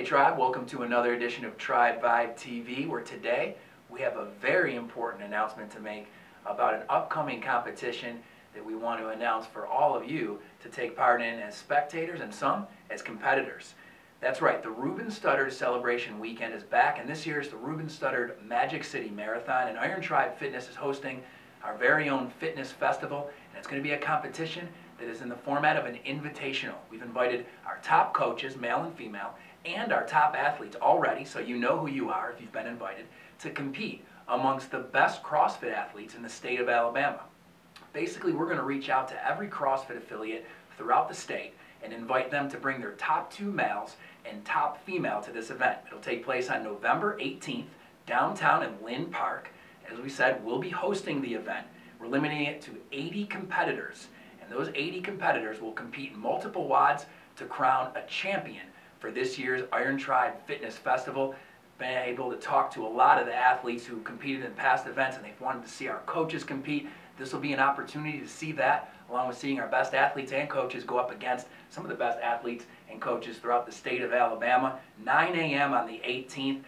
Tribe, welcome to another edition of Tribe Vibe TV, where today we have a very important announcement to make about an upcoming competition that we want to announce for all of you to take part in as spectators and some as competitors. That's right, the Ruben Studdard Celebration Weekend is back, and this year is the Ruben Studdard Magic City Marathon, and Iron Tribe Fitness is hosting our very own fitness festival, and it's going to be a competition that is in the format of an invitational. We've invited our top coaches, male and female, and our top athletes already, so you know who you are if you've been invited, to compete amongst the best CrossFit athletes in the state of Alabama. Basically, we're going to reach out to every CrossFit affiliate throughout the state and invite them to bring their top 2 males and top female to this event. It'll take place on November 18th, downtown in Lynn Park. As we said, we'll be hosting the event. We're limiting it to 80 competitors, and those 80 competitors will compete in multiple WODs to crown a champion for this year's Iron Tribe Fitness Festival. Been able to talk to a lot of the athletes who competed in past events, and they've wanted to see our coaches compete. This will be an opportunity to see that, along with seeing our best athletes and coaches go up against some of the best athletes and coaches throughout the state of Alabama. 9 a.m. on the 18th.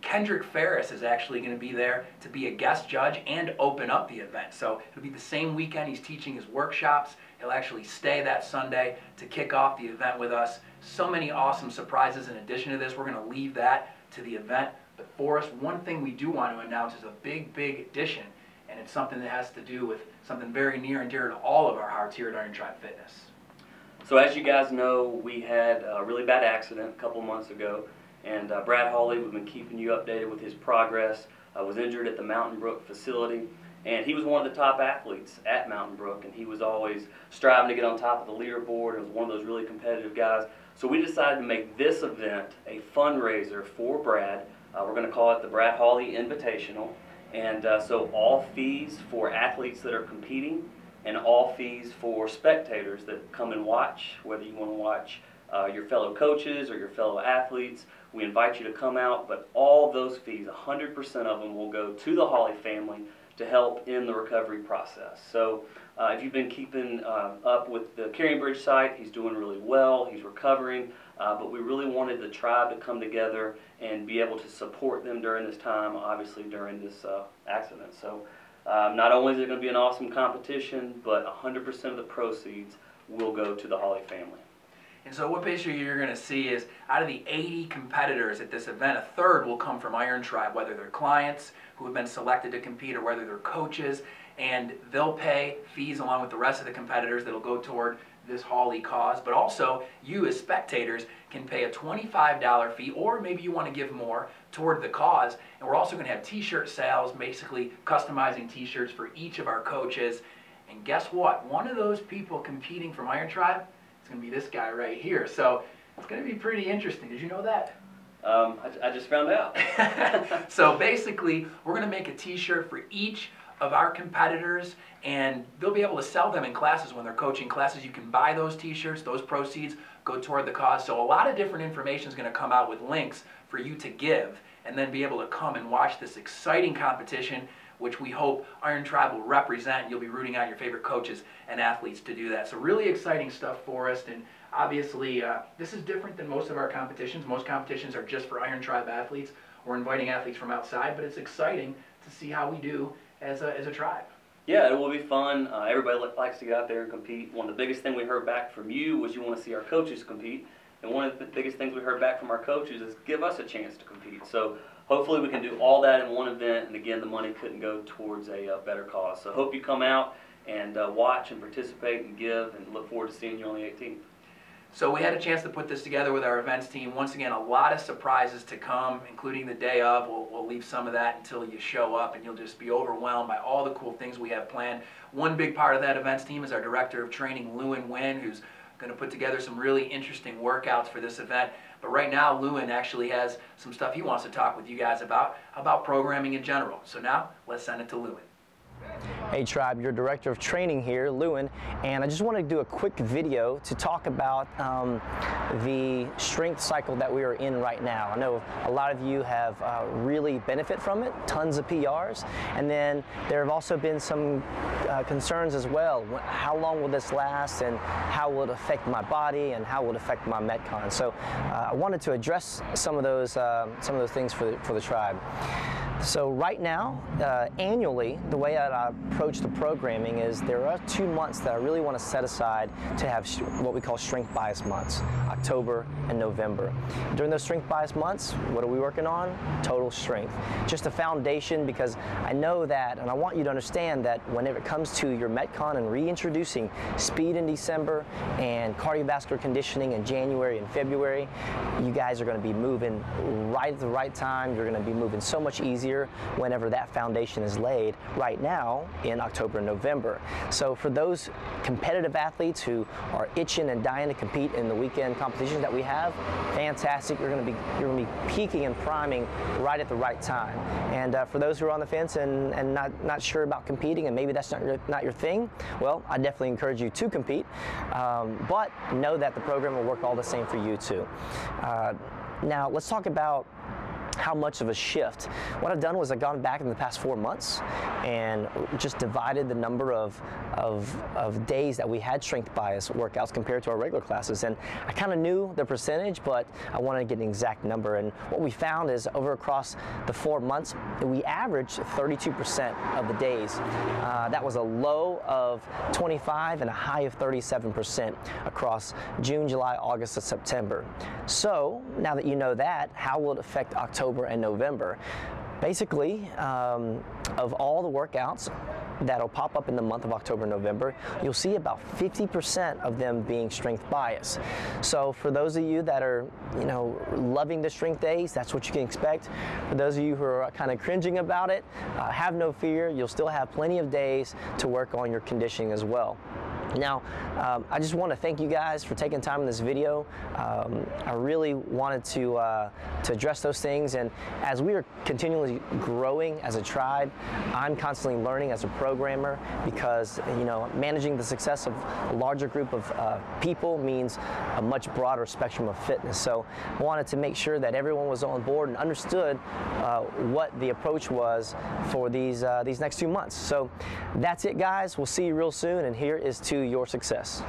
Kendrick Ferris is actually going to be there to be a guest judge and open up the event. So it'll be the same weekend he's teaching his workshops. He'll actually stay that Sunday to kick off the event with us. So many awesome surprises in addition to this. We're going to leave that to the event. But for us, one thing we do want to announce is a big, big addition, and it's something that has to do with something very near and dear to all of our hearts here at Iron Tribe Fitness. So as you guys know, we had a really bad accident a couple months ago, and Brad Hawley, we've been keeping you updated with his progress, was injured at the Mountain Brook facility, and he was one of the top athletes at Mountain Brook, and he was always striving to get on top of the leaderboard. He was one of those really competitive guys. So we decided to make this event a fundraiser for Brad. We're going to call it the Brad Hawley Invitational, and so all fees for athletes that are competing and all fees for spectators that come and watch, whether you want to watch your fellow coaches or your fellow athletes, we invite you to come out, but all those fees, 100% of them, will go to the Hawley family to help in the recovery process. So if you've been keeping up with the Carrying Bridge site, he's doing really well, he's recovering, but we really wanted the tribe to come together and be able to support them during this time, obviously during this accident. So not only is it going to be an awesome competition, but 100% of the proceeds will go to the Hawley family. And so what basically you're going to see is out of the 80 competitors at this event, a third will come from Iron Tribe, whether they're clients who have been selected to compete or whether they're coaches, and they'll pay fees along with the rest of the competitors that'll go toward this Hawley cause. But also, you as spectators can pay a $25 fee, or maybe you want to give more toward the cause. And we're also going to have t-shirt sales, basically customizing t-shirts for each of our coaches. And guess what? One of those people competing from Iron Tribe, it's going to be this guy right here. So it's going to be pretty interesting. Did you know that? I just found out. So basically, we're going to make a t-shirt for each of our competitors, and they'll be able to sell them in classes when they're coaching classes. You can buy those t-shirts. Those proceeds go toward the cause. So a lot of different information is going to come out with links for you to give and then be able to come and watch this exciting competition, which we hope Iron Tribe will represent. You'll be rooting on your favorite coaches and athletes to do that. So really exciting stuff for us, and obviously this is different than most of our competitions. Most competitions are just for Iron Tribe athletes. We're inviting athletes from outside, but it's exciting to see how we do as a tribe. Yeah, it will be fun. Everybody likes to get out there and compete. One of the biggest things we heard back from you was you want to see our coaches compete. And one of the biggest things we heard back from our coaches is give us a chance to compete. So hopefully we can do all that in one event. And again, the money couldn't go towards a better cause. So hope you come out and watch and participate and give, and look forward to seeing you on the 18th. So we had a chance to put this together with our events team. Once again, a lot of surprises to come, including the day of. We'll leave some of that until you show up, and you'll just be overwhelmed by all the cool things we have planned. One big part of that events team is our Director of Training, Lewin Wynn, who's going to put together some really interesting workouts for this event. But right now, Lewin actually has some stuff he wants to talk with you guys about programming in general. So now, let's send it to Lewin. Hey Tribe, your Director of Training here, Lewin, and I just want to do a quick video to talk about the strength cycle that we are in right now. I know a lot of you have really benefit from it, tons of PRs, and then there have also been some concerns as well. How long will this last, and how will it affect my body, and how will it affect my Metcon? So I wanted to address some of those things for the tribe. So right now, annually, the way that I approach the programming is there are 2 months that I really want to set aside to have what we call strength bias months, October and November. During those strength bias months, what are we working on? Total strength. Just a foundation, because I know that, and I want you to understand that whenever it comes to your Metcon and reintroducing speed in December and cardiovascular conditioning in January and February, you guys are going to be moving right at the right time. You're going to be moving so much easier whenever that foundation is laid right now in October and November. So for those competitive athletes who are itching and dying to compete in the weekend competitions that we have, fantastic. You're going to be peaking and priming right at the right time. And for those who are on the fence and not sure about competing, and maybe that's not your thing, well, I definitely encourage you to compete. But know that the program will work all the same for you too. Now let's talk about how much of a shift. What I've done was I've gone back in the past 4 months and just divided the number of days that we had strength bias workouts compared to our regular classes. And I kind of knew the percentage, but I wanted to get an exact number. And what we found is across the 4 months, we averaged 32% of the days. That was a low of 25 and a high of 37% across June, July, August, and September. So now that you know that, how will it affect October and November? Basically, of all the workouts that'll pop up in the month of October and November, you'll see about 50% of them being strength bias. So for those of you that are, loving the strength days, that's what you can expect. For those of you who are kind of cringing about it, have no fear. You'll still have plenty of days to work on your conditioning as well. Now, I just want to thank you guys for taking time in this video. I really wanted to address those things, and as we are continually growing as a tribe, I'm constantly learning as a programmer, because managing the success of a larger group of people means a much broader spectrum of fitness. So I wanted to make sure that everyone was on board and understood what the approach was for these next 2 months. So that's it, guys. We'll see you real soon, and here is to your success.